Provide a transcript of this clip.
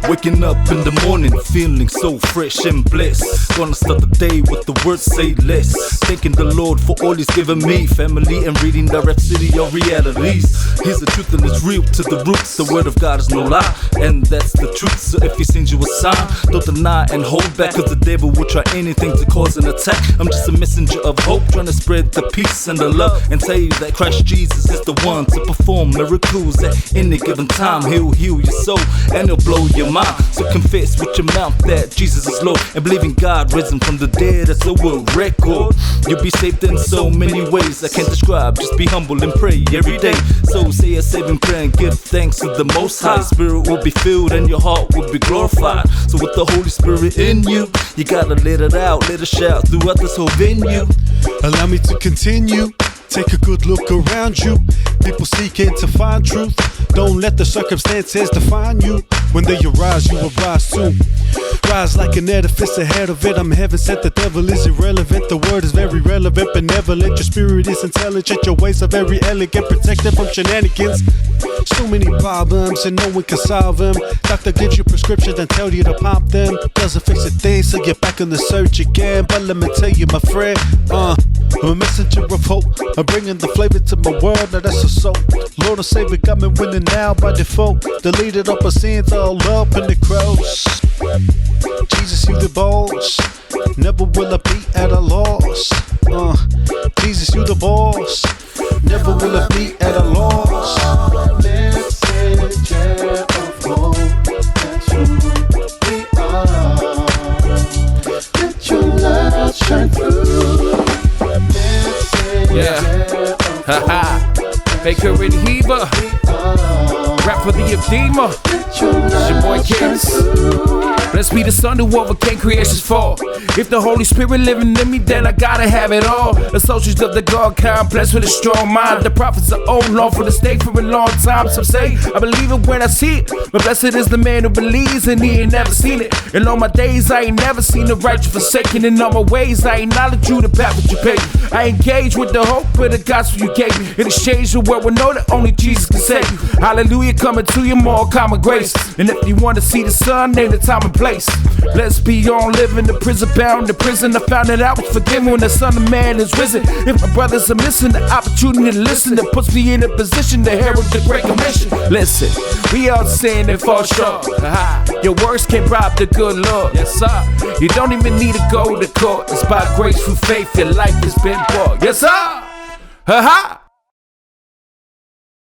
Waking up in the morning, feeling so fresh and blessed. Gonna start the day with the words say less. Thanking the Lord for all He's given me, family and reading the rhapsody of realities. Here's the truth and it's real to the roots. The word of God is no lie, and that's the truth. So if He sends you a sign, don't deny and hold back, cause the devil will try anything to cause an attack. I'm just a messenger of hope, trying to spread the peace and the love, and tell you that Christ Jesus is the one to perform miracles at any given time. He'll heal your soul and He'll blow your mind. So confess with your mouth that Jesus is Lord, and believe in God risen from the dead. That's a world record. You'll be saved in so many ways I can't describe. Just be humble and pray every day. So say a saving prayer and give thanks to the Most High. Spirit will be filled and your heart will be glorified. So with the Holy Spirit in you, you gotta let it out, let it shout throughout this whole venue. Allow me to continue. Take a good look around you. People seeking to find truth. Don't let the circumstances define you. When they arise, you arise too. Rise like an edifice ahead of it. I'm heaven sent, the devil is irrelevant. The word is very relevant, benevolent. Your spirit is intelligent, your ways are very elegant. Protected from shenanigans. So many problems and no one can solve them. Doctor gives you prescriptions and tell you to pop them. Doesn't fix a thing, so you're back on the search again. But let me tell you, my friend, I'm a messenger of hope. I'm bringing the flavor to my world, now that's a soul. Lord and Savior got me winning now by default. Deleted up my sins all up in the cross. Jesus, you the boss. Never will I be at a loss. Jesus, you the boss. Never will I be at a loss. Messenger of hope, that you are. Let your light shine through. Yeah, haha. Baker and Heaver, rap for the edema. It's your boy Kings. Blessed be the Son who overcame creation's fall. If the Holy Spirit living in me, then I gotta have it all. Associates of the God kind, blessed with a strong mind. The prophets are old, long for the stake for a long time. Some say I believe it when I see it, but blessed is the man who believes and he ain't never seen it. In all my days, I ain't never seen the righteous forsaken. In all my ways, I acknowledge you, the path that you paid. I engage with the hope of the gospel you gave me. In exchange, the world will know that only Jesus can save you. Hallelujah, coming to you, more common grace. And if you want to see the sun, name the time and place. Let's be on living the prison bound. The prison I found that I was forgiven when the Son of Man is risen. If my brothers are missing the opportunity to listen, that puts me in a position to herald the Great Commission. Listen, we all sin and fall short. Your works can't bribe the good Lord. Yes, sir. You don't even need to go to court. It's by grace through faith your life has been bought. Yes, sir. Ha ha.